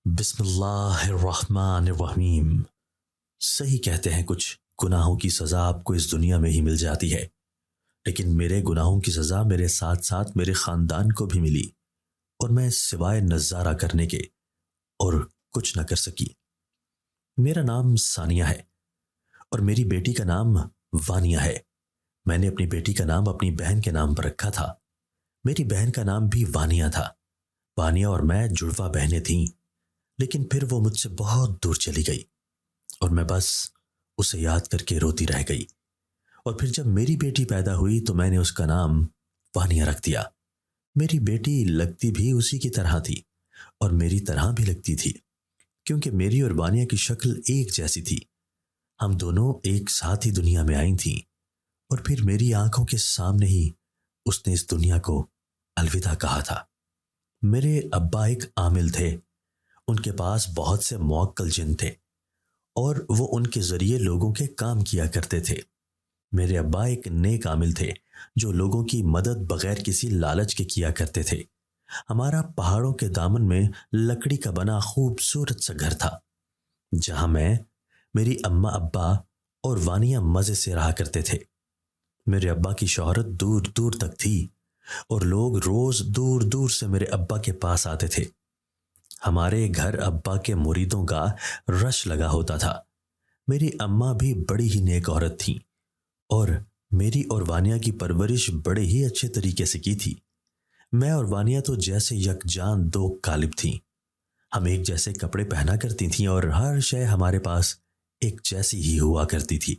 بسم اللہ الرحمن الرحیم۔ صحیح کہتے ہیں کچھ گناہوں کی سزا آپ کو اس دنیا میں ہی مل جاتی ہے، لیکن میرے گناہوں کی سزا میرے ساتھ ساتھ میرے خاندان کو بھی ملی، اور میں سوائے نظارہ کرنے کے اور کچھ نہ کر سکی۔ میرا نام ثانیہ ہے اور میری بیٹی کا نام وانیہ ہے۔ میں نے اپنی بیٹی کا نام اپنی بہن کے نام پر رکھا تھا۔ میری بہن کا نام بھی وانیہ تھا۔ وانیہ اور میں جڑواں بہنیں تھیں، لیکن پھر وہ مجھ سے بہت دور چلی گئی اور میں بس اسے یاد کر کے روتی رہ گئی۔ اور پھر جب میری بیٹی پیدا ہوئی تو میں نے اس کا نام وانیہ رکھ دیا۔ میری بیٹی لگتی بھی اسی کی طرح تھی اور میری طرح بھی لگتی تھی، کیونکہ میری اور وانیہ کی شکل ایک جیسی تھی۔ ہم دونوں ایک ساتھ ہی دنیا میں آئی تھیں، اور پھر میری آنکھوں کے سامنے ہی اس نے اس دنیا کو الوداع کہا تھا۔ میرے ابا ایک عامل تھے، ان کے پاس بہت سے موکل جن تھے اور وہ ان کے ذریعے لوگوں کے کام کیا کرتے تھے۔ میرے ابا ایک نیک عامل تھے جو لوگوں کی مدد بغیر کسی لالچ کے کیا کرتے تھے۔ ہمارا پہاڑوں کے دامن میں لکڑی کا بنا خوبصورت سا گھر تھا، جہاں میں، میری اماں ابا اور وانیہ مزے سے رہا کرتے تھے۔ میرے ابا کی شہرت دور دور تک تھی اور لوگ روز دور دور سے میرے ابا کے پاس آتے تھے۔ ہمارے گھر ابا کے مریدوں کا رش لگا ہوتا تھا۔ میری اماں بھی بڑی ہی نیک عورت تھیں اور میری اور وانیہ کی پرورش بڑے ہی اچھے طریقے سے کی تھی۔ میں اور وانیہ تو جیسے یکجان دو قالب تھیں۔ ہم ایک جیسے کپڑے پہنا کرتی تھیں اور ہر شے ہمارے پاس ایک جیسی ہی ہوا کرتی تھی۔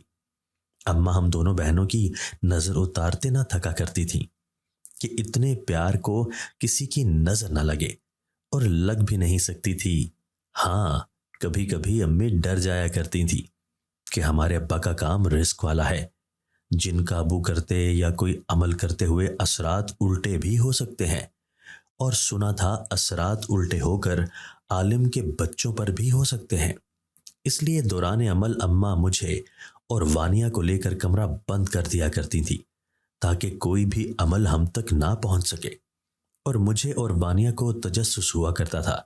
اماں ہم دونوں بہنوں کی نظر اتارتے نہ تھکا کرتی تھیں کہ اتنے پیار کو کسی کی نظر نہ لگے، اور لگ بھی نہیں سکتی تھی۔ ہاں، کبھی کبھی امی ڈر جایا کرتی تھی کہ ہمارے ابا کا کام رزق والا ہے، جن قابو کرتے یا کوئی عمل کرتے ہوئے اثرات الٹے بھی ہو سکتے ہیں، اور سنا تھا اثرات الٹے ہو کر عالم کے بچوں پر بھی ہو سکتے ہیں۔ اس لیے دوران عمل اماں مجھے اور وانیہ کو لے کر کمرہ بند کر دیا کرتی تھی تاکہ کوئی بھی عمل ہم تک نہ پہنچ سکے۔ اور مجھے اور وانیہ کو تجسس ہوا کرتا تھا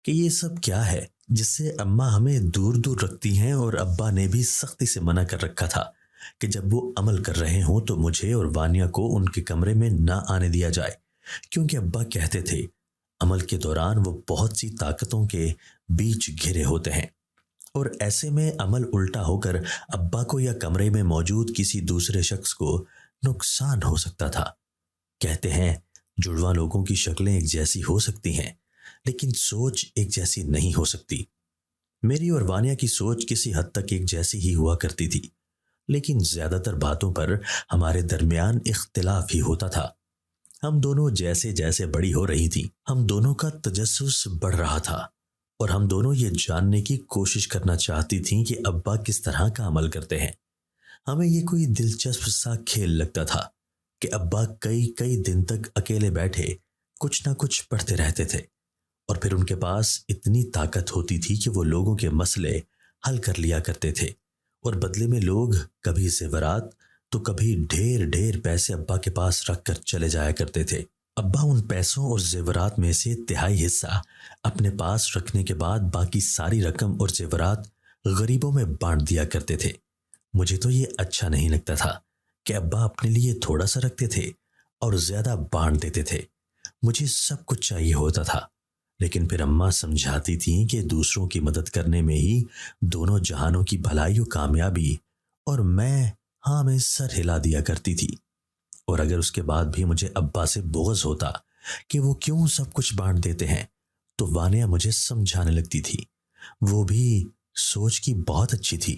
کہ یہ سب کیا ہے جس سے اماں ہمیں دور دور رکھتی ہیں، اور ابا نے بھی سختی سے منع کر رکھا تھا کہ جب وہ عمل کر رہے ہوں تو مجھے اور وانیہ کو ان کے کمرے میں نہ آنے دیا جائے، کیونکہ ابا کہتے تھے عمل کے دوران وہ بہت سی طاقتوں کے بیچ گھرے ہوتے ہیں، اور ایسے میں عمل الٹا ہو کر ابا کو یا کمرے میں موجود کسی دوسرے شخص کو نقصان ہو سکتا تھا۔ کہتے ہیں جڑواں لوگوں کی شکلیں ایک جیسی ہو سکتی ہیں، لیکن سوچ ایک جیسی نہیں ہو سکتی۔ میری اور وانیہ کی سوچ کسی حد تک ایک جیسی ہی ہوا کرتی تھی، لیکن زیادہ تر باتوں پر ہمارے درمیان اختلاف ہی ہوتا تھا۔ ہم دونوں جیسے جیسے بڑی ہو رہی تھیں، ہم دونوں کا تجسس بڑھ رہا تھا، اور ہم دونوں یہ جاننے کی کوشش کرنا چاہتی تھیں کہ ابا کس طرح کا عمل کرتے ہیں۔ ہمیں یہ کوئی دلچسپ سا کھیل لگتا تھا کہ ابا کئی کئی دن تک اکیلے بیٹھے کچھ نہ کچھ پڑھتے رہتے تھے، اور پھر ان کے پاس اتنی طاقت ہوتی تھی کہ وہ لوگوں کے مسئلے حل کر لیا کرتے تھے، اور بدلے میں لوگ کبھی زیورات تو کبھی ڈھیر ڈھیر پیسے ابا کے پاس رکھ کر چلے جایا کرتے تھے۔ ابا ان پیسوں اور زیورات میں سے تہائی حصہ اپنے پاس رکھنے کے بعد باقی ساری رقم اور زیورات غریبوں میں بانٹ دیا کرتے تھے۔ مجھے تو یہ اچھا نہیں لگتا تھا کہ ابا اپنے لیے تھوڑا سا رکھتے تھے اور زیادہ بانٹ دیتے تھے۔ مجھے سب کچھ چاہیے ہوتا تھا، لیکن پھر اماں سمجھاتی تھیں کہ دوسروں کی مدد کرنے میں ہی دونوں جہانوں کی بھلائی و کامیابی، اور میں ہاں میں سر ہلا دیا کرتی تھی۔ اور اگر اس کے بعد بھی مجھے ابا سے بغض ہوتا کہ وہ کیوں سب کچھ بانٹ دیتے ہیں، تو وانیہ مجھے سمجھانے لگتی تھی۔ وہ بھی سوچ کی بہت اچھی تھی،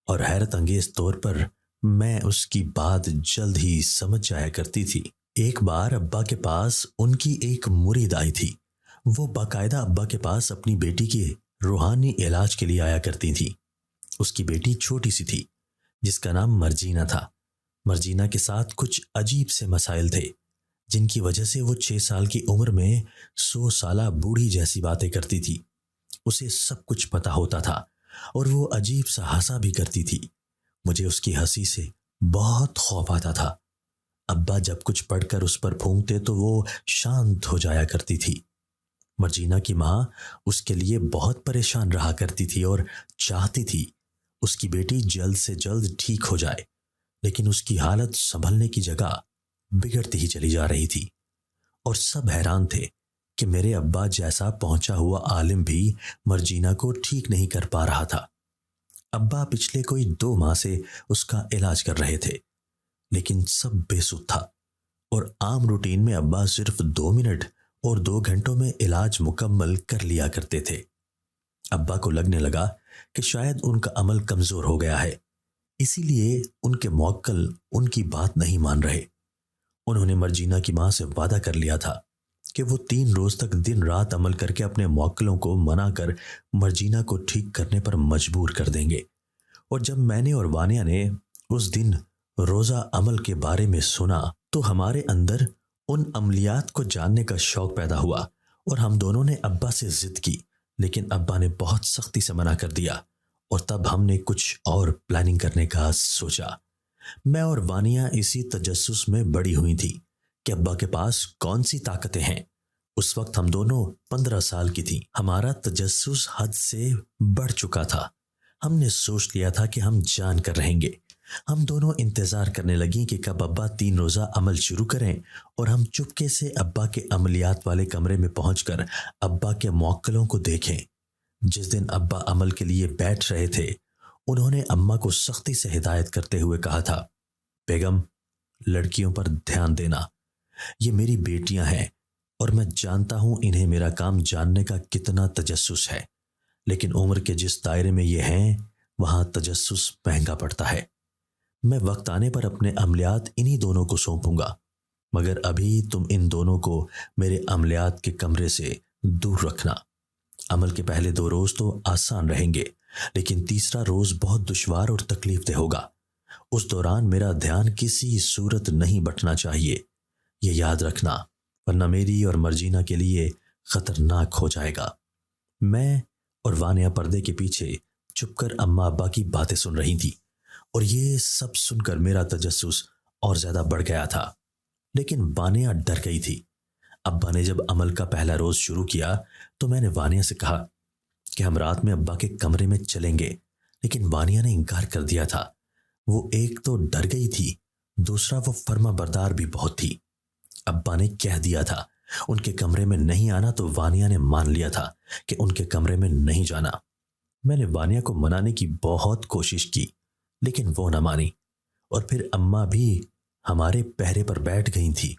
اور حیرت انگیز طور پر میں اس کی بات جلد ہی سمجھ جایا کرتی تھی۔ ایک بار ابا کے پاس ان کی ایک مرید آئی تھی۔ وہ باقاعدہ ابا کے پاس اپنی بیٹی کے روحانی علاج کے لیے آیا کرتی تھی۔ اس کی بیٹی چھوٹی سی تھی جس کا نام مرجینہ تھا۔ مرجینہ کے ساتھ کچھ عجیب سے مسائل تھے جن کی وجہ سے وہ 6 سال کی عمر میں 100 سالہ بوڑھی جیسی باتیں کرتی تھی۔ اسے سب کچھ پتا ہوتا تھا اور وہ عجیب سا ہنسا بھی کرتی تھی۔ مجھے اس کی ہنسی سے بہت خوف آتا تھا۔ ابا جب کچھ پڑھ کر اس پر پھونکتے تو وہ شانت ہو جایا کرتی تھی۔ مرجینا کی ماں اس کے لیے بہت پریشان رہا کرتی تھی اور چاہتی تھی اس کی بیٹی جلد سے جلد ٹھیک ہو جائے، لیکن اس کی حالت سنبھلنے کی جگہ بگڑتی ہی چلی جا رہی تھی، اور سب حیران تھے کہ میرے ابا جیسا پہنچا ہوا عالم بھی مرجینا کو ٹھیک نہیں کر پا رہا تھا۔ ابا پچھلے کوئی 2 ماہ سے اس کا علاج کر رہے تھے، لیکن سب بے سود تھا، اور عام روٹین میں ابا صرف 2 منٹ اور 2 گھنٹوں میں علاج مکمل کر لیا کرتے تھے۔ ابا کو لگنے لگا کہ شاید ان کا عمل کمزور ہو گیا ہے، اسی لیے ان کے موکل ان کی بات نہیں مان رہے۔ انہوں نے مرجینا کی ماں سے وعدہ کر لیا تھا کہ وہ 3 روز تک دن رات عمل کر کے اپنے موکلوں کو منا کر مرجینا کو ٹھیک کرنے پر مجبور کر دیں گے۔ اور جب میں نے اور وانیہ نے اس دن روزہ عمل کے بارے میں سنا تو ہمارے اندر ان عملیات کو جاننے کا شوق پیدا ہوا، اور ہم دونوں نے ابا سے ضد کی، لیکن ابا نے بہت سختی سے منع کر دیا، اور تب ہم نے کچھ اور پلاننگ کرنے کا سوچا۔ میں اور وانیہ اسی تجسس میں بڑی ہوئی تھی کہ ابا کے پاس کون سی طاقتیں ہیں۔ اس وقت ہم دونوں 15 سال کی تھیں۔ ہمارا تجسس حد سے بڑھ چکا تھا۔ ہم نے سوچ لیا تھا کہ ہم جان کر رہیں گے۔ ہم دونوں انتظار کرنے لگیں کہ کب ابا 3 روزہ عمل شروع کریں، اور ہم چپکے سے ابا کے عملیات والے کمرے میں پہنچ کر ابا کے موکلوں کو دیکھیں۔ جس دن ابا عمل کے لیے بیٹھ رہے تھے، انہوں نے اماں کو سختی سے ہدایت کرتے ہوئے کہا تھا، بیگم، لڑکیوں پر دھیان دینا، یہ میری بیٹیاں ہیں، اور میں جانتا ہوں انہیں میرا کام جاننے کا کتنا تجسس ہے، لیکن عمر کے جس دائرے میں یہ ہیں وہاں تجسس مہنگا پڑتا ہے۔ میں وقت آنے پر اپنے عملیات انہی دونوں کو سونپوں گا، مگر ابھی تم ان دونوں کو میرے عملیات کے کمرے سے دور رکھنا۔ عمل کے پہلے 2 روز تو آسان رہیں گے، لیکن تیسرا روز بہت دشوار اور تکلیف دہ ہوگا۔ اس دوران میرا دھیان کسی صورت نہیں بٹنا چاہیے، یہ یاد رکھنا، ورنہ میری اور مرجینا کے لیے خطرناک ہو جائے گا۔ میں اور وانیہ پردے کے پیچھے چھپ کر اماں ابا کی باتیں سن رہی تھی، اور یہ سب سن کر میرا تجسس اور زیادہ بڑھ گیا تھا، لیکن وانیہ ڈر گئی تھی۔ ابا نے جب عمل کا پہلا روز شروع کیا تو میں نے وانیہ سے کہا کہ ہم رات میں ابا کے کمرے میں چلیں گے، لیکن وانیہ نے انکار کر دیا تھا۔ وہ ایک تو ڈر گئی تھی، دوسرا وہ فرما بردار بھی بہت تھی۔ ابا نے کہہ دیا تھا ان کے کمرے میں نہیں آنا، تو وانیہ نے مان لیا تھا کہ ان کے کمرے میں نہیں جانا۔ میں نے وانیہ کو منانے کی بہت کوشش کی، لیکن وہ نہ مانی، اور پھر اماں بھی ہمارے پہرے پر بیٹھ گئی تھی،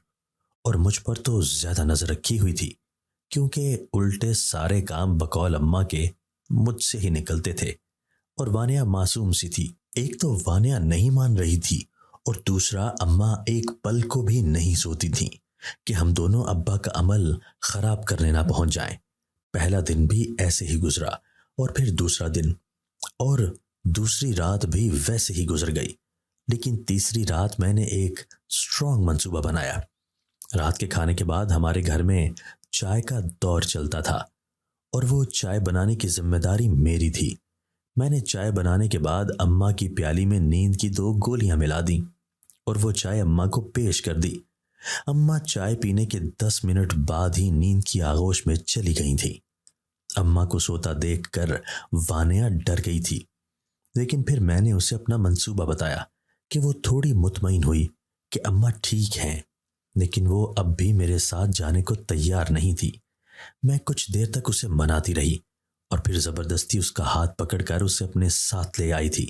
اور مجھ پر تو زیادہ نظر رکھی ہوئی تھی، کیونکہ الٹے سارے کام بقول اماں کے مجھ سے ہی نکلتے تھے، اور وانیہ معصوم سی تھی۔ ایک تو وانیہ نہیں مان رہی تھی، اور دوسرا اماں ایک پل کو بھی نہیں سوتی تھیں کہ ہم دونوں ابا کا عمل خراب کرنے نہ پہنچ جائیں۔ پہلا دن بھی ایسے ہی گزرا، اور پھر دوسرا دن، اور دوسری رات بھی ویسے ہی گزر گئی، لیکن تیسری رات میں نے ایک اسٹرانگ منصوبہ بنایا۔ رات کے کھانے کے بعد ہمارے گھر میں چائے کا دور چلتا تھا، اور وہ چائے بنانے کی ذمہ داری میری تھی۔ میں نے چائے بنانے کے بعد اماں کی پیالی میں نیند کی 2 گولیاں ملا دیں، اور وہ چائے اماں کو پیش کر دی۔ اماں چائے پینے کے 10 منٹ بعد ہی نیند کی آغوش میں چلی گئی تھی۔ اماں کو سوتا دیکھ کر وانیہ ڈر گئی تھی، لیکن پھر میں نے اسے اپنا منصوبہ بتایا کہ وہ تھوڑی مطمئن ہوئی کہ اماں ٹھیک ہیں، لیکن وہ اب بھی میرے ساتھ جانے کو تیار نہیں تھی۔ میں کچھ دیر تک اسے مناتی رہی، اور پھر زبردستی اس کا ہاتھ پکڑ کر اسے اپنے ساتھ لے آئی تھی۔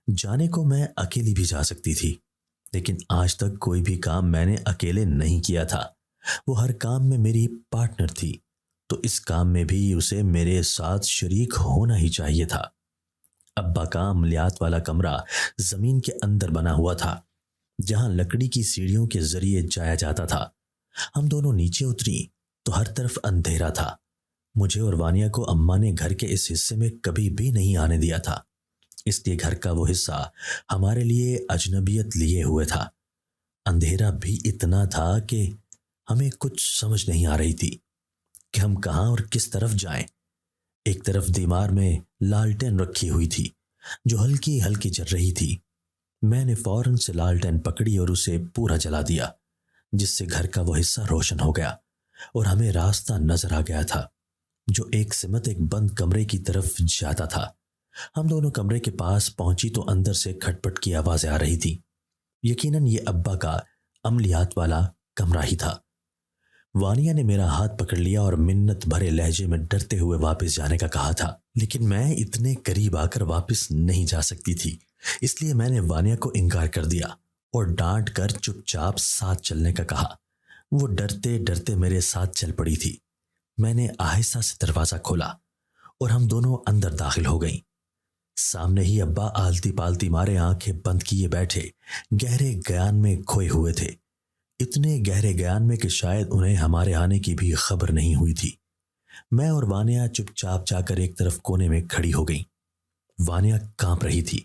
جانے کو میں اکیلی بھی جا سکتی تھی، لیکن آج تک کوئی بھی کام میں نے اکیلے نہیں کیا تھا۔ وہ ہر کام میں میری پارٹنر تھی، تو اس کام میں بھی اسے میرے ساتھ شریک ہونا ہی چاہیے تھا۔ ابا کا عملیات والا کمرہ زمین کے اندر بنا ہوا تھا، جہاں لکڑی کی سیڑھیوں کے ذریعے جایا جاتا تھا۔ ہم دونوں نیچے اتری تو ہر طرف اندھیرا تھا۔ مجھے اور وانیہ کو اماں نے گھر کے اس حصے میں کبھی بھی نہیں آنے دیا تھا، اس لیے گھر کا وہ حصہ ہمارے لیے اجنبیت لیے ہوئے تھا۔ اندھیرا بھی اتنا تھا کہ ہمیں کچھ سمجھ نہیں آ رہی تھی کہ ہم کہاں اور کس طرف جائیں۔ ایک طرف دیوار میں لالٹین رکھی ہوئی تھی جو ہلکی ہلکی جل رہی تھی۔ میں نے فوراً سے لالٹین پکڑی اور اسے پورا جلا دیا، جس سے گھر کا وہ حصہ روشن ہو گیا۔ اور ہمیں راستہ نظر آ گیا تھا جو ایک سمت ایک بند کمرے کی طرف جاتا تھا۔ ہم دونوں کمرے کے پاس پہنچی تو اندر سے کھٹ پٹ کی آوازیں آ رہی تھی۔ یقیناً یہ ابا کا عملیات والا کمرہ ہی تھا۔ وانیہ نے میرا ہاتھ پکڑ لیا اور منت بھرے لہجے میں ڈرتے ہوئے واپس جانے کا کہا تھا، لیکن میں اتنے قریب آ کر واپس نہیں جا سکتی تھی، اس لیے میں نے وانیہ کو انکار کر دیا اور ڈانٹ کر چپ چاپ ساتھ چلنے کا کہا۔ وہ ڈرتے ڈرتے میرے ساتھ چل پڑی تھی۔ میں نے آہستہ سے دروازہ کھولا اور ہم دونوں اندر داخل ہو گئیں۔ سامنے ہی ابا آلتی پالتی مارے آنکھیں بند کیے بیٹھے گہرے گیان میں کھوئے ہوئے تھے، اتنے گہرے گیان میں کہ شاید انہیں ہمارے آنے کی بھی خبر نہیں ہوئی تھی۔ میں اور وانیہ چپ چاپ جا کر ایک طرف کونے میں کھڑی ہو گئیں۔ وانیہ کانپ رہی تھی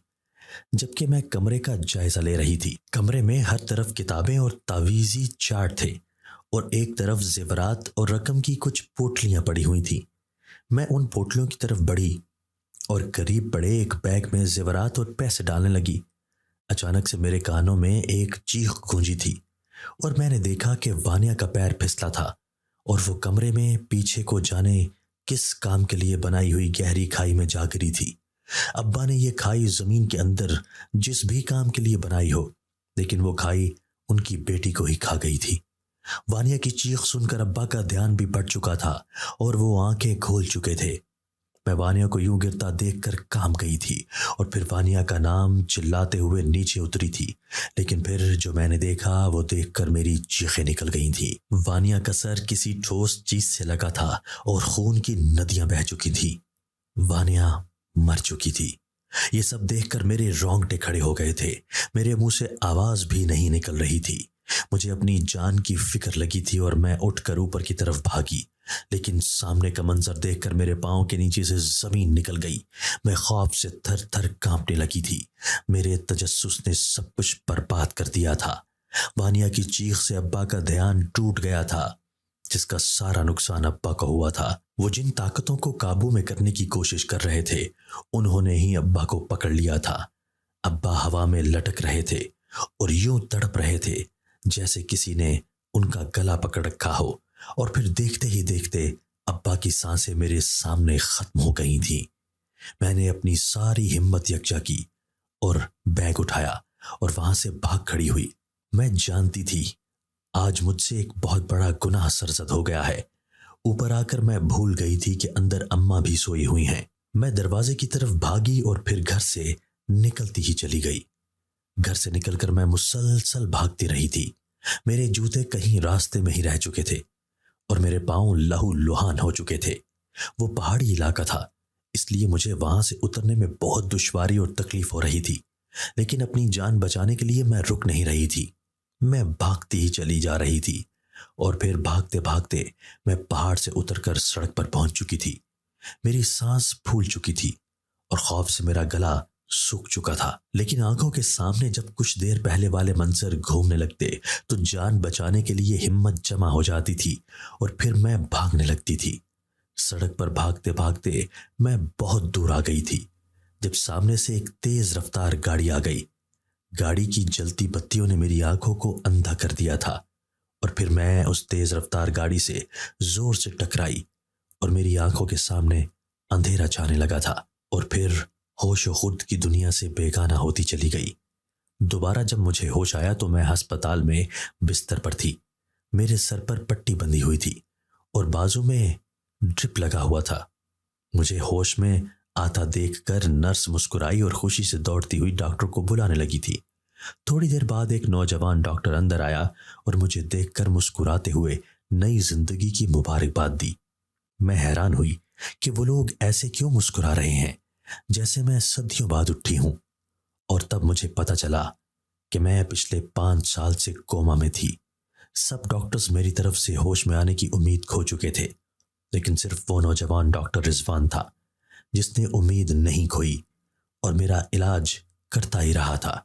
جبکہ میں کمرے کا جائزہ لے رہی تھی۔ کمرے میں ہر طرف کتابیں اور تعویذی چارٹ تھے اور ایک طرف زیورات اور رقم کی کچھ پوٹلیاں پڑی ہوئی تھیں۔ میں ان پوٹلیوں کی طرف بڑھی اور قریب پڑے ایک بیگ میں زیورات اور پیسے ڈالنے لگی۔ اچانک سے میرے کانوں میں ایک چیخ گونجی تھی اور میں نے دیکھا کہ وانیہ کا پیر پھسلا تھا اور وہ کمرے میں پیچھے کو جانے کس کام کے لیے بنائی ہوئی گہری کھائی میں جا گری تھی۔ ابا نے یہ کھائی زمین کے اندر جس بھی کام کے لیے بنائی ہو، لیکن وہ کھائی ان کی بیٹی کو ہی کھا گئی تھی۔ وانیہ کی چیخ سن کر ابا کا دھیان بھی بڑھ چکا تھا اور وہ آنکھیں کھول چکے تھے۔ میں وانیہ کو یوں گرتا دیکھ کر کام گئی تھی اور پھر وانیہ کا نام چلاتے ہوئے نیچے اتری تھی، لیکن پھر جو میں نے دیکھا وہ دیکھ کر میری چیخیں نکل گئی تھی۔ وانیہ کا سر کسی ٹھوس چیز سے لگا تھا اور خون کی ندیاں بہہ چکی تھی۔ وانیہ مر چکی تھی۔ یہ سب دیکھ کر میرے رونگٹے کھڑے ہو گئے تھے، میرے منہ سے آواز بھی نہیں نکل رہی تھی۔ مجھے اپنی جان کی فکر لگی تھی اور میں اٹھ کر اوپر کی طرف بھاگی، لیکن سامنے کا منظر دیکھ کر میرے پاؤں کے نیچے سے زمین نکل گئی۔ میں خوف سے تھر تھر کانپنے لگی تھی۔ میرے تجسس نے سب کچھ برباد کر دیا تھا۔ وانیہ کی چیخ سے ابا کا دھیان ٹوٹ گیا تھا، جس کا سارا نقصان ابا کو ہوا تھا۔ وہ جن طاقتوں کو قابو میں کرنے کی کوشش کر رہے تھے انہوں نے ہی ابا کو پکڑ لیا تھا۔ ابا ہوا میں لٹک رہے تھے اور یوں تڑپ رہے تھے جیسے کسی نے ان کا گلا پکڑ رکھا ہو، اور پھر دیکھتے ہی دیکھتے ابا کی سانسیں میرے سامنے ختم ہو گئی تھیں۔ میں نے اپنی ساری ہمت یکجا کی اور بیگ اٹھایا اور وہاں سے بھاگ کھڑی ہوئی۔ میں جانتی تھی آج مجھ سے ایک بہت بڑا گناہ سرزد ہو گیا ہے۔ اوپر آ کر میں بھول گئی تھی کہ اندر اماں بھی سوئی ہوئی ہیں۔ میں دروازے کی طرف بھاگی اور پھر گھر سے نکلتی ہی چلی گئی۔ گھر سے نکل کر میں مسلسل بھاگتی رہی تھی۔ میرے جوتے کہیں راستے میں ہی رہ چکے تھے اور میرے پاؤں لہو لہان ہو چکے تھے۔ وہ پہاڑی علاقہ تھا، اس لیے مجھے وہاں سے اترنے میں بہت دشواری اور تکلیف ہو رہی تھی، لیکن اپنی جان بچانے کے لیے میں رک نہیں رہی تھی۔ میں بھاگتی ہی چلی جا رہی تھی اور پھر بھاگتے بھاگتے میں پہاڑ سے اتر کر سڑک پر پہنچ چکی تھی۔ میری سانس پھول چکی تھی اور خوف سے میرا گلا سوکھ چکا تھا، لیکن آنکھوں کے سامنے جب کچھ دیر پہلے والے منظر گھومنے لگتے تو جان بچانے کے لیے ہمت جمع ہو جاتی تھی اور پھر میں بھاگنے لگتی تھی۔ سڑک پر بھاگتے بھاگتے میں بہت دور آ گئی تھی جب سامنے سے ایک تیز رفتار گاڑی آ گئی۔ گاڑی کی جلتی بتیوں نے میری آنکھوں کو اندھا کر دیا تھا اور پھر میں اس تیز رفتار گاڑی سے زور سے ٹکرائی اور میری آنکھوں کے سامنے اندھیرا چھانے لگا تھا اور پھر ہوش و خرد کی دنیا سے بیگانہ ہوتی چلی گئی۔ دوبارہ جب مجھے ہوش آیا تو میں ہسپتال میں بستر پر تھی۔ میرے سر پر پٹی بندھی ہوئی تھی اور بازو میں ڈرپ لگا ہوا تھا۔ مجھے ہوش میں آتا دیکھ کر نرس مسکرائی اور خوشی سے دوڑتی ہوئی ڈاکٹر کو بلانے لگی تھی۔ تھوڑی دیر بعد ایک نوجوان ڈاکٹر اندر آیا اور مجھے دیکھ کر مسکراتے ہوئے نئی زندگی کی مبارکباد دی۔ میں حیران ہوئی کہ وہ لوگ ایسے کیوں مسکرا رہے ہیں جیسے میں صدیوں بعد اٹھی ہوں، اور تب مجھے پتہ چلا کہ میں پچھلے 5 سال سے کوما میں تھی۔ سب ڈاکٹرز میری طرف سے ہوش میں آنے کی امید کھو چکے تھے، لیکن صرف وہ نوجوان ڈاکٹر رضوان تھا جس نے امید نہیں کھوئی اور میرا علاج کرتا ہی رہا تھا،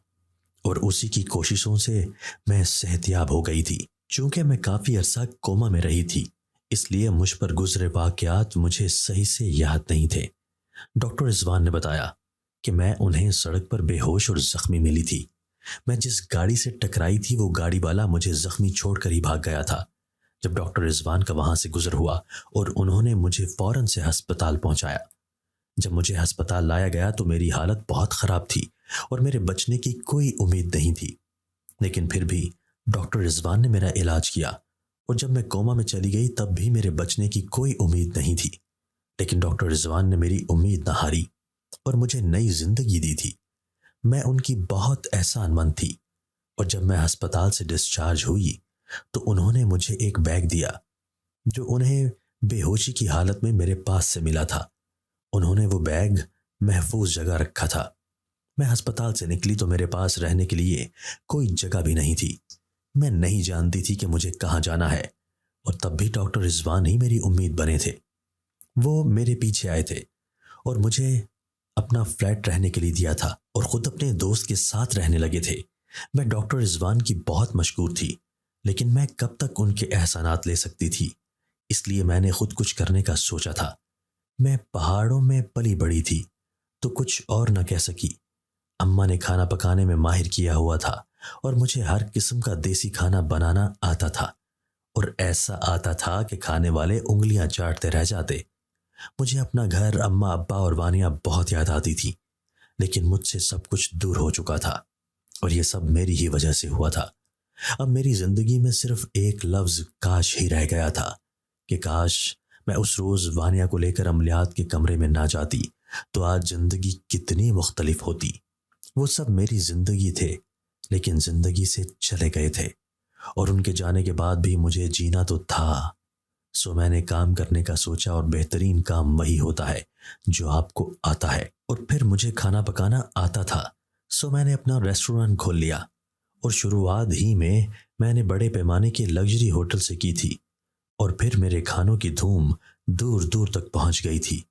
اور اسی کی کوششوں سے میں صحت یاب ہو گئی تھی۔ چونکہ میں کافی عرصہ کوما میں رہی تھی اس لیے مجھ پر گزرے واقعات مجھے صحیح سے یاد نہیں تھے۔ ڈاکٹر رضوان نے بتایا کہ میں انہیں سڑک پر بے ہوش اور زخمی ملی تھی۔ میں جس گاڑی سے ٹکرائی تھی وہ گاڑی والا مجھے زخمی چھوڑ کر ہی بھاگ گیا تھا، جب ڈاکٹر رضوان کا وہاں سے گزر ہوا اور انہوں نے مجھے فوراً سے ہسپتال پہنچایا۔ جب مجھے ہسپتال لایا گیا تو میری حالت بہت خراب تھی اور میرے بچنے کی کوئی امید نہیں تھی، لیکن پھر بھی ڈاکٹر رضوان نے میرا علاج کیا، اور جب میں کوما میں چلی گئی تب بھی میرے بچنے کی کوئی امید نہیں تھی، لیکن ڈاکٹر رضوان نے میری امید نہ ہاری اور مجھے نئی زندگی دی تھی۔ میں ان کی بہت احسان مند تھی، اور جب میں ہسپتال سے ڈسچارج ہوئی تو انہوں نے مجھے ایک بیگ دیا جو انہیں بے ہوشی کی حالت میں میرے پاس سے ملا تھا۔ انہوں نے وہ بیگ محفوظ جگہ رکھا تھا۔ میں ہسپتال سے نکلی تو میرے پاس رہنے کے لیے کوئی جگہ بھی نہیں تھی۔ میں نہیں جانتی تھی کہ مجھے کہاں جانا ہے، اور تب بھی ڈاکٹر رضوان ہی میری امید بنے تھے۔ وہ میرے پیچھے آئے تھے اور مجھے اپنا فلیٹ رہنے کے لیے دیا تھا اور خود اپنے دوست کے ساتھ رہنے لگے تھے۔ میں ڈاکٹر رضوان کی بہت مشکور تھی، لیکن میں کب تک ان کے احسانات لے سکتی تھی، اس لیے میں نے خود کچھ کرنے کا سوچا تھا۔ میں پہاڑوں میں پلی بڑی تھی تو کچھ اور نہ کہہ سکی۔ اماں نے کھانا پکانے میں ماہر کیا ہوا تھا اور مجھے ہر قسم کا دیسی کھانا بنانا آتا تھا، اور ایسا آتا تھا کہ کھانے والے انگلیاں چاٹتے رہ جاتے۔ مجھے اپنا گھر، اماں، ابا اور وانیہ بہت یاد آتی تھی، لیکن مجھ سے سب کچھ دور ہو چکا تھا، اور یہ سب میری ہی وجہ سے ہوا تھا۔ اب میری زندگی میں صرف ایک لفظ کاش ہی رہ گیا تھا کہ کاش میں اس روز وانیہ کو لے کر عملیات کے کمرے میں نہ جاتی تو آج زندگی کتنی مختلف ہوتی۔ وہ سب میری زندگی تھے، لیکن زندگی سے چلے گئے تھے، اور ان کے جانے کے بعد بھی مجھے جینا تو تھا۔ سو میں نے کام کرنے کا سوچا، اور بہترین کام وہی ہوتا ہے جو آپ کو آتا ہے، اور پھر مجھے کھانا پکانا آتا تھا۔ سو میں نے اپنا ریسٹورانٹ کھول لیا، اور شروعات ہی میں نے بڑے پیمانے کے لگژری ہوٹل سے کی تھی، اور پھر میرے کھانوں کی دھوم دور دور تک پہنچ گئی تھی۔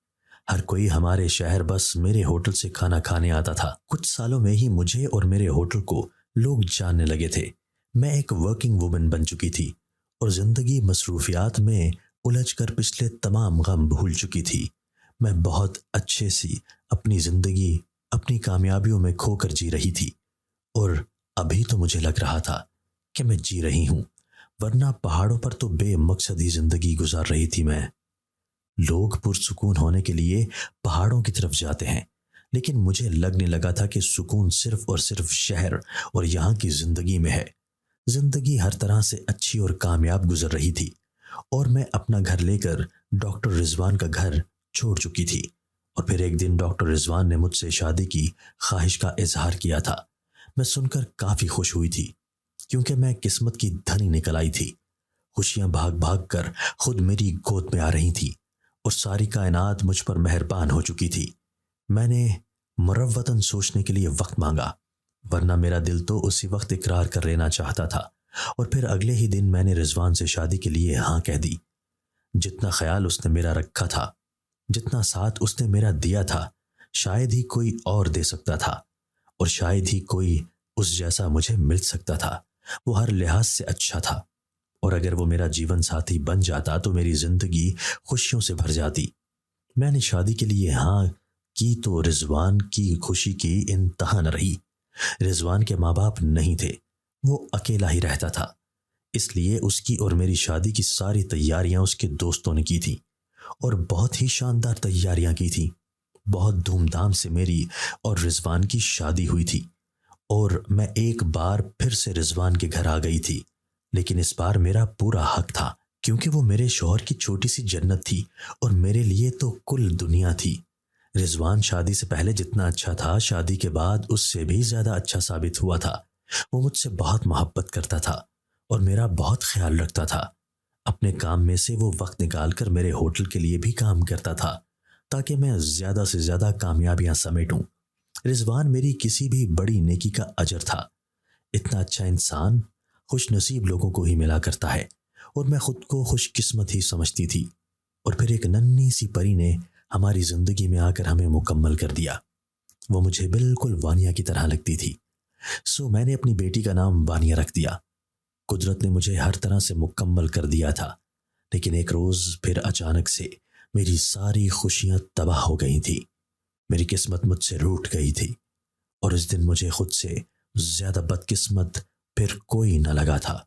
ہر کوئی ہمارے شہر بس میرے ہوٹل سے کھانا کھانے آتا تھا۔ کچھ سالوں میں ہی مجھے اور میرے ہوٹل کو لوگ جاننے لگے تھے۔ میں ایک ورکنگ وومن بن چکی تھی، اور زندگی مصروفیات میں الجھ کر پچھلے تمام غم بھول چکی تھی۔ میں بہت اچھے سی اپنی زندگی اپنی کامیابیوں میں کھو کر جی رہی تھی، اور ابھی تو مجھے لگ رہا تھا کہ میں جی رہی ہوں، ورنہ پہاڑوں پر تو بے مقصد ہی زندگی گزار رہی تھی میں۔ لوگ پرسکون ہونے کے لیے پہاڑوں کی طرف جاتے ہیں، لیکن مجھے لگنے لگا تھا کہ سکون صرف اور صرف شہر اور یہاں کی زندگی میں ہے۔ زندگی ہر طرح سے اچھی اور کامیاب گزر رہی تھی، اور میں اپنا گھر لے کر ڈاکٹر رضوان کا گھر چھوڑ چکی تھی۔ اور پھر ایک دن ڈاکٹر رضوان نے مجھ سے شادی کی خواہش کا اظہار کیا تھا۔ میں سن کر کافی خوش ہوئی تھی، کیونکہ میں قسمت کی دھنی نکل آئی تھی۔ خوشیاں بھاگ بھاگ کر خود میری گود میں آ رہی تھی، اور ساری کائنات مجھ پر مہربان ہو چکی تھی۔ میں نے مروتاً سوچنے کے لیے وقت مانگا، ورنہ میرا دل تو اسی وقت اقرار کر لینا چاہتا تھا، اور پھر اگلے ہی دن میں نے رضوان سے شادی کے لیے ہاں کہہ دی۔ جتنا خیال اس نے میرا رکھا تھا، جتنا ساتھ اس نے میرا دیا تھا، شاید ہی کوئی اور دے سکتا تھا، اور شاید ہی کوئی اس جیسا مجھے مل سکتا تھا۔ وہ ہر لحاظ سے اچھا تھا، اور اگر وہ میرا جیون ساتھی بن جاتا تو میری زندگی خوشیوں سے بھر جاتی۔ میں نے شادی کے لیے ہاں کی تو رضوان کی خوشی کی انتہا نہ رہی۔ رضوان کے ماں باپ نہیں تھے، وہ اکیلا ہی رہتا تھا، اس لیے اس کی اور میری شادی کی ساری تیاریاں اس کے دوستوں نے کی تھی، اور بہت ہی شاندار تیاریاں کی تھی۔ بہت دھوم دھام سے میری اور رضوان کی شادی ہوئی تھی، اور میں ایک بار پھر سے رضوان کے گھر آ گئی تھی، لیکن اس بار میرا پورا حق تھا، کیونکہ وہ میرے شوہر کی چھوٹی سی جنت تھی، اور میرے لیے تو کل دنیا تھی۔ رضوان شادی سے پہلے جتنا اچھا تھا، شادی کے بعد اس سے بھی زیادہ اچھا ثابت ہوا تھا۔ وہ مجھ سے بہت محبت کرتا تھا اور میرا بہت خیال رکھتا تھا۔ اپنے کام میں سے وہ وقت نکال کر میرے ہوٹل کے لیے بھی کام کرتا تھا، تاکہ میں زیادہ سے زیادہ کامیابیاں سمیٹوں۔ رضوان میری کسی بھی بڑی نیکی کا اجر تھا۔ اتنا اچھا انسان خوش نصیب لوگوں کو ہی ملا کرتا ہے، اور میں خود کو خوش قسمت ہی سمجھتی تھی۔ اور پھر ایک ننھی سی پری نے ہماری زندگی میں آ کر ہمیں مکمل کر دیا۔ وہ مجھے بالکل وانیہ کی طرح لگتی تھی، سو میں نے اپنی بیٹی کا نام وانیہ رکھ دیا۔ قدرت نے مجھے ہر طرح سے مکمل کر دیا تھا، لیکن ایک روز پھر اچانک سے میری ساری خوشیاں تباہ ہو گئی تھی۔ میری قسمت مجھ سے روٹھ گئی تھی، اور اس دن مجھے خود سے زیادہ بدقسمت پھر کوئی نہ لگا تھا۔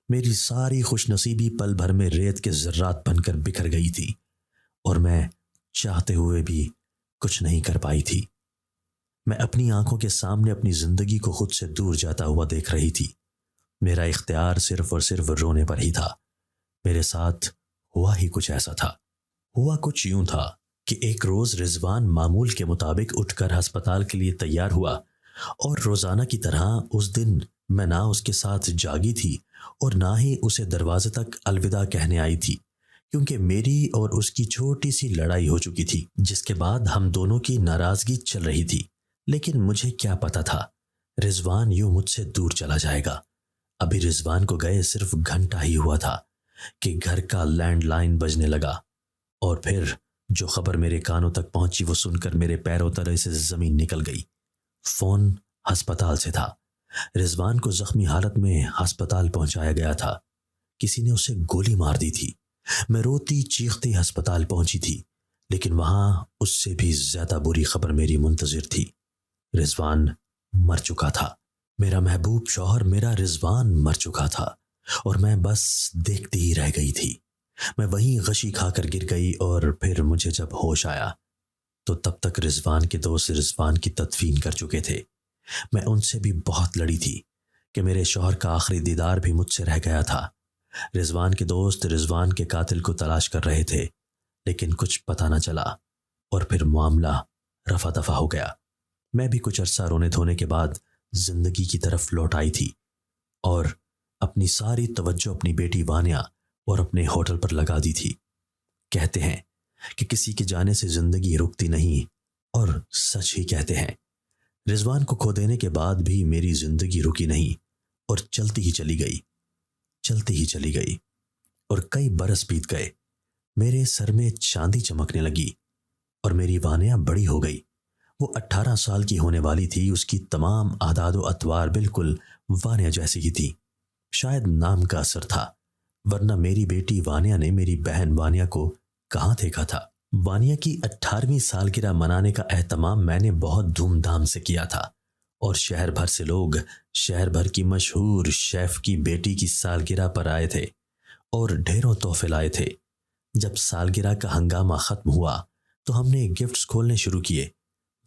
میری ساری خوش نصیبی پل بھر میں ریت کے ذرات بن کر بکھر گئی تھی اور میں چاہتے ہوئے بھی کچھ نہیں کر پائی تھی۔ میں اپنی آنکھوں کے سامنے اپنی زندگی کو خود سے دور جاتا ہوا دیکھ رہی تھی۔ میرا اختیار صرف اور صرف رونے پر ہی تھا۔ میرے ساتھ ہوا ہی کچھ ایسا تھا۔ ہوا کچھ یوں تھا کہ ایک روز رضوان معمول کے مطابق اٹھ کر ہسپتال کے لیے تیار ہوا، اور روزانہ کی طرح اس دن میں نہ اس کے ساتھ جاگی تھی اور نہ ہی اسے دروازے تک الوداع کہنے آئی تھی، کیونکہ میری اور اس کی چھوٹی سی لڑائی ہو چکی تھی، جس کے بعد ہم دونوں کی ناراضگی چل رہی تھی۔ لیکن مجھے کیا پتا تھا رضوان یوں مجھ سے دور چلا جائے گا۔ ابھی رضوان کو گئے صرف گھنٹہ ہی ہوا تھا کہ گھر کا لینڈ لائن بجنے لگا، اور پھر جو خبر میرے کانوں تک پہنچی وہ سن کر میرے پیروں تلے سے زمین نکل گئی۔ فون ہسپتال سے تھا۔ رضوان کو زخمی حالت میں ہسپتال پہنچایا گیا تھا۔ کسی نے اسے گولی مار دی تھی۔ میں روتی چیختی ہسپتال پہنچی تھی، لیکن وہاں اس سے بھی زیادہ بری خبر میری منتظر تھی۔ رضوان مر چکا تھا۔ میرا محبوب شوہر، میرا رضوان مر چکا تھا، اور میں بس دیکھتی ہی رہ گئی تھی۔ میں وہیں غشی کھا کر گر گئی، اور پھر مجھے جب ہوش آیا تو تب تک رضوان کے دوست رضوان کی تدفین کر چکے تھے۔ میں ان سے بھی بہت لڑی تھی کہ میرے شوہر کا آخری دیدار بھی مجھ سے رہ گیا تھا۔ رضوان کے دوست رضوان کے قاتل کو تلاش کر رہے تھے، لیکن کچھ پتہ نہ چلا، اور پھر معاملہ رفع دفع ہو گیا۔ میں بھی کچھ عرصہ رونے دھونے کے بعد زندگی کی طرف لوٹ آئی تھی، اور اپنی ساری توجہ اپنی بیٹی وانیہ اور اپنے ہوٹل پر لگا دی تھی۔ کہتے ہیں کہ کسی کے جانے سے زندگی رکتی نہیں، اور سچ ہی کہتے ہیں۔ رضوان کو کھو دینے کے بعد بھی میری زندگی رکی نہیں، اور چلتی ہی چلی گئی، چلتی ہی چلی گئی، اور کئی برس بیت گئے۔ میرے سر میں چاندی چمکنے لگی، اور میری وانیہ بڑی ہو گئی۔ وہ 18 سال کی ہونے والی تھی۔ اس کی تمام عادات و اطوار بالکل وانیہ جیسی ہی تھی۔ شاید نام کا اثر تھا، ورنہ میری بیٹی وانیہ نے میری بہن وانیہ کو کہاں دیکھا تھا۔ وانیہ کی 18ویں سالگرہ منانے کا اہتمام میں نے بہت دھوم دھام سے کیا تھا، اور شہر بھر سے لوگ شہر بھر کی مشہور شیف کی بیٹی کی سالگرہ پر آئے تھے اور ڈھیروں تحفے لائے تھے۔ جب سالگرہ کا ہنگامہ ختم ہوا تو ہم نے گفٹس کھولنے شروع کیے،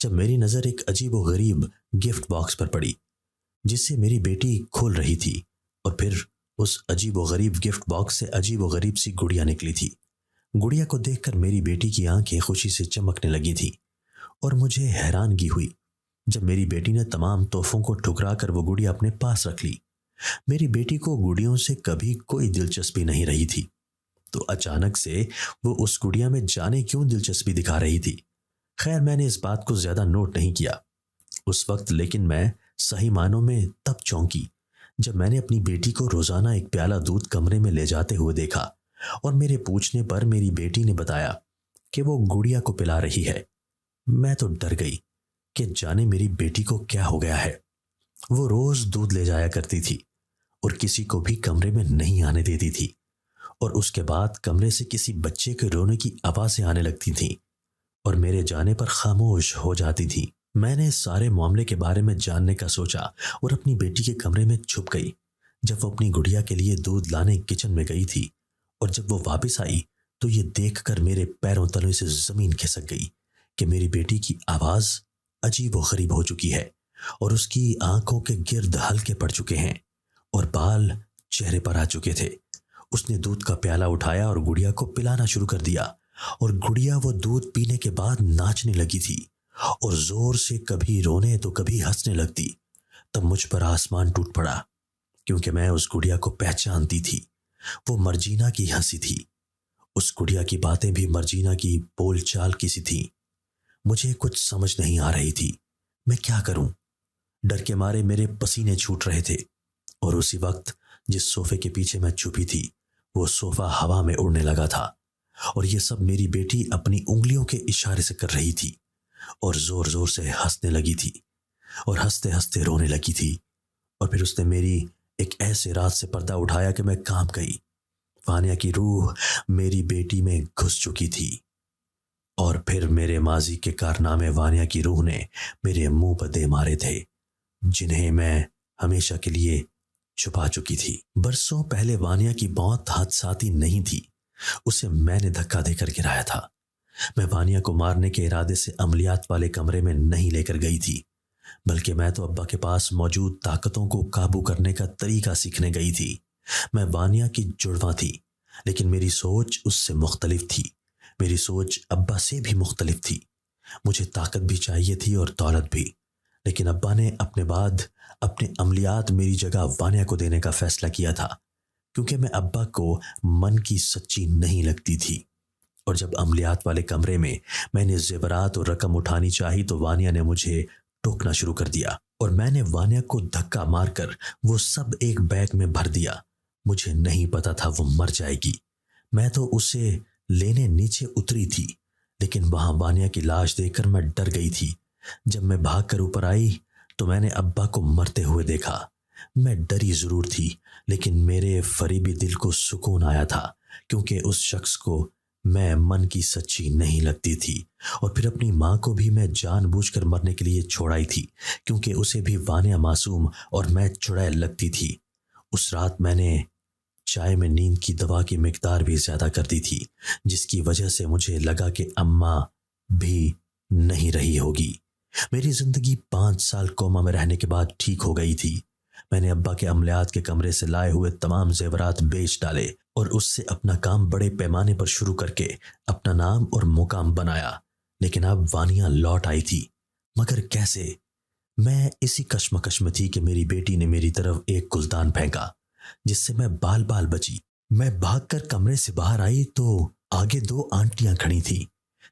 جب میری نظر ایک عجیب و غریب گفٹ باکس پر پڑی جسے میری بیٹی کھول رہی تھی، اور پھر اس عجیب و غریب گفٹ باکس سے عجیب و غریب سی گڑیا نکلی تھی۔ گڑیا کو دیکھ کر میری بیٹی کی آنکھیں خوشی سے چمکنے لگی تھی، اور مجھے حیرانگی ہوئی جب میری بیٹی نے تمام تحفوں کو ٹھکرا کر وہ گڑیا اپنے پاس رکھ لی۔ میری بیٹی کو گڑیوں سے کبھی کوئی دلچسپی نہیں رہی تھی، تو اچانک سے وہ اس گڑیا میں جانے کیوں دلچسپی دکھا رہی تھی۔ خیر، میں نے اس بات کو زیادہ نوٹ نہیں کیا اس وقت، لیکن میں صحیح معنوں میں تب چونکی جب میں نے اپنی بیٹی کو روزانہ ایک پیالہ دودھ کمرے میں لے جاتے ہوئے دیکھا، اور میرے پوچھنے پر میری بیٹی نے بتایا کہ وہ گڑیا کو پلا رہی ہے۔ میں تو ڈر گئی کہ جانے میری بیٹی کو کیا ہو گیا ہے۔ وہ روز دودھ لے جایا کرتی تھی، اور کسی کو بھی کمرے میں نہیں آنے دیتی تھی، اور اس کے بعد کمرے سے کسی بچے کے رونے کی آوازیں آنے لگتی تھیں، اور میرے جانے پر خاموش ہو جاتی تھی۔ میں نے اس سارے معاملے کے بارے میں جاننے کا سوچا، اور اپنی بیٹی کے کمرے میں چھپ گئی۔ جب وہ اپنی گڑیا کے لیے دودھ لانے کچن میں گئی تھی، اور جب وہ واپس آئی تو یہ دیکھ کر میرے پیروں تلے سے زمین کھسک گئی کہ میری بیٹی کی آواز عجیب و غریب ہو چکی ہے، اور اس کی آنکھوں کے گرد ہلکے پڑ چکے ہیں، اور بال چہرے پر آ چکے تھے۔ اس نے دودھ کا پیالہ اٹھایا اور گڑیا کو پلانا شروع کر دیا، اور گڑیا وہ دودھ پینے کے بعد ناچنے لگی تھی، اور زور سے کبھی رونے تو کبھی ہنسنے لگتی۔ تب مجھ پر آسمان ٹوٹ پڑا، کیونکہ میں اس گڑیا کو پہچانتی تھی۔ وہ مرجینا کی ہنسی تھی۔ اس گڑیا کی باتیں بھی مرجینا کی بول چال کی سی تھی۔ مجھے کچھ سمجھ نہیں آ رہی تھی، میں کیا کروں؟ ڈر کے مارے میرے پسینے چھوٹ رہے تھے، اور اسی وقت جس صوفے کے پیچھے میں چھپی تھی وہ صوفہ ہوا میں اڑنے لگا تھا، اور یہ سب میری بیٹی اپنی انگلیوں کے اشارے سے کر رہی تھی، اور زور زور سے ہنسنے لگی تھی، اور ہنستے ہنستے رونے لگی تھی۔ اور پھر اس نے میری ایک ایسے رات سے پردہ اٹھایا کہ میں کانپ گئی۔ وانیہ کی روح میری بیٹی میں گھس چکی تھی، اور پھر میرے ماضی کے کارنامے وانیہ کی روح نے میرے منہ پر دے مارے تھے، جنہیں میں ہمیشہ کے لیے چھپا چکی تھی۔ برسوں پہلے وانیہ کی موت حادثاتی نہیں تھی، اسے میں نے دھکا دے کر گرایا تھا۔ میں وانیہ کو مارنے کے ارادے سے عملیات والے کمرے میں نہیں لے کر گئی تھی، بلکہ میں تو ابا کے پاس موجود طاقتوں کو قابو کرنے کا طریقہ سیکھنے گئی تھی۔ میں وانیہ کی جڑواں تھی، لیکن میری سوچ اس سے مختلف تھی۔ میری سوچ ابا سے بھی مختلف تھی۔ مجھے طاقت بھی چاہیے تھی اور دولت بھی، لیکن ابا نے اپنے بعد اپنے عملیات میری جگہ وانیہ کو دینے کا فیصلہ کیا تھا، کیونکہ میں ابا کو من کی سچی نہیں لگتی تھی۔ اور جب عملیات والے کمرے میں نے زیورات اور رقم اٹھانی چاہی تو وانیہ نے مجھے ٹوکنا شروع کر دیا، اور میں نے وانیہ کو دھکا مار کر وہ سب ایک بیگ میں بھر دیا۔ مجھے نہیں پتا تھا وہ مر جائے گی۔ میں تو اسے لینے نیچے اتری تھی، لیکن وہاں وانیہ کی لاش دیکھ کر میں ڈر گئی تھی۔ جب میں بھاگ کر اوپر آئی تو میں نے ابا کو مرتے ہوئے دیکھا۔ میں ڈری ضرور تھی، لیکن میرے فریبی دل کو سکون آیا تھا، کیونکہ اس شخص کو میں من کی سچی نہیں لگتی تھی۔ اور پھر اپنی ماں کو بھی میں جان بوجھ کر مرنے کے لیے چھوڑائی تھی، کیونکہ اسے بھی وانیہ معصوم اور میں چڑیل لگتی تھی۔ اس رات میں نے چائے میں نیند کی دوا کی مقدار بھی زیادہ کر دی تھی، جس کی وجہ سے مجھے لگا کہ اماں بھی نہیں رہی ہوگی۔ میری زندگی 5 سال کوما میں رہنے کے بعد ٹھیک ہو گئی تھی۔ میں نے ابا کے عملیات کے کمرے سے لائے ہوئے تمام زیورات بیچ ڈالے اور اس سے اپنا کام بڑے پیمانے پر شروع کر کے اپنا نام اور مقام بنایا۔ لیکن اب وانیہ لوٹ آئی تھی، مگر کیسے؟ میں اسی کشمکش میں تھی کہ میری بیٹی نے میری طرف ایک گلدان پھینکا، جس سے میں بال بال بچی۔ میں بھاگ کر کمرے سے باہر آئی تو آگے 2 آنٹیاں کھڑی تھیں،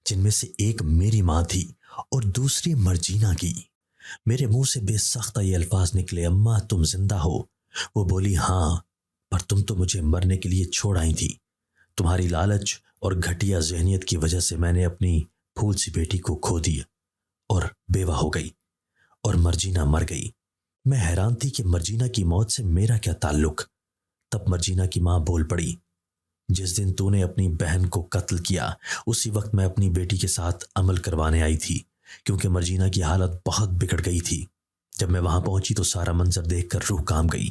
جن میں سے ایک میری ماں تھی اور دوسری مرجینہ کی۔ میرے منہ سے بے ساختہ یہ الفاظ نکلے، اماں تم زندہ ہو؟ وہ بولی ہاں، پر تم تو مجھے مرنے کے لیے چھوڑ آئی تھی۔ تمہاری لالچ اور گھٹیا ذہنیت کی وجہ سے میں نے اپنی پھول سی بیٹی کو کھو دیا اور بیوہ ہو گئی، اور مرجینہ مر گئی۔ میں حیران تھی کہ مرجینہ کی موت سے میرا کیا تعلق؟ تب مرجینہ کی ماں بول پڑی، جس دن تو نے اپنی بہن کو قتل کیا اسی وقت میں اپنی بیٹی کے ساتھ عمل کروانے آئی تھی، کیونکہ مرجینہ کی حالت بہت بگڑ گئی تھی۔ جب میں وہاں پہنچی تو سارا منظر دیکھ کر روح کام گئی۔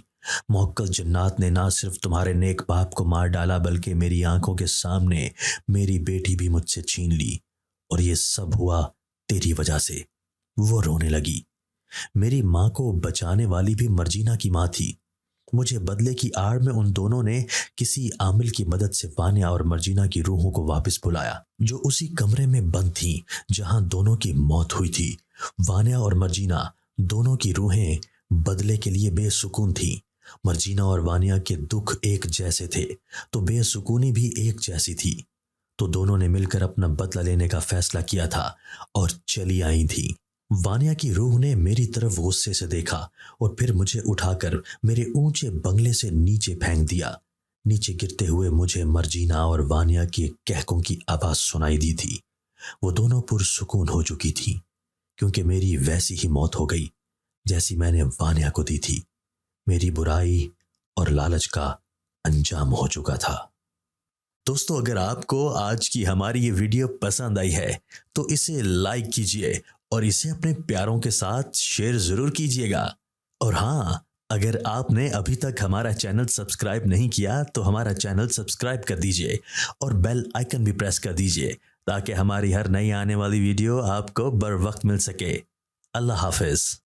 موکل جنات نے نہ صرف تمہارے نیک باپ کو مار ڈالا، بلکہ میری آنکھوں کے سامنے میری بیٹی بھی مجھ سے چھین لی، اور یہ سب ہوا تیری وجہ سے۔ وہ رونے لگی۔ میری ماں کو بچانے والی بھی مرجینہ کی ماں تھی۔ مجھے بدلے کی آڑ میں ان دونوں نے کسی عامل کی مدد سے وانیہ اور مرجینہ کی روحوں کو واپس بلایا، جو اسی کمرے میں بند تھیں جہاں دونوں کی موت ہوئی تھی۔ وانیہ اور مرجینہ دونوں کی روحیں بدلے کے لیے بے سکون تھیں۔ مرجینہ اور وانیہ کے دکھ ایک جیسے تھے تو بے سکونی بھی ایک جیسی تھی، تو دونوں نے مل کر اپنا بدلہ لینے کا فیصلہ کیا تھا اور چلی آئی تھی۔ وانیہ کی روح نے میری طرف غصے سے دیکھا اور پھر مجھے اٹھا کر میرے اونچے بنگلے سے نیچے پھینک دیا۔ نیچے گرتے ہوئے مجھے مرجینہ اور وانیہ کے کہکوں کی آواز سنائی دی تھی۔ وہ دونوں پرسکون ہو چکی تھی، کیونکہ میری ویسی ہی موت ہو گئی جیسی میں نے وانیہ کو دی تھی۔ میری برائی اور لالچ کا انجام ہو چکا تھا۔ دوستو، اگر آپ کو آج کی ہماری یہ ویڈیو پسند آئی ہے تو اسے لائک کیجئے اور اسے اپنے پیاروں کے ساتھ شیئر ضرور کیجئے گا۔ اور ہاں، اگر آپ نے ابھی تک ہمارا چینل سبسکرائب نہیں کیا تو ہمارا چینل سبسکرائب کر دیجئے اور بیل آئیکن بھی پریس کر دیجئے، تاکہ ہماری ہر نئی آنے والی ویڈیو آپ کو بر وقت مل سکے۔ اللہ حافظ۔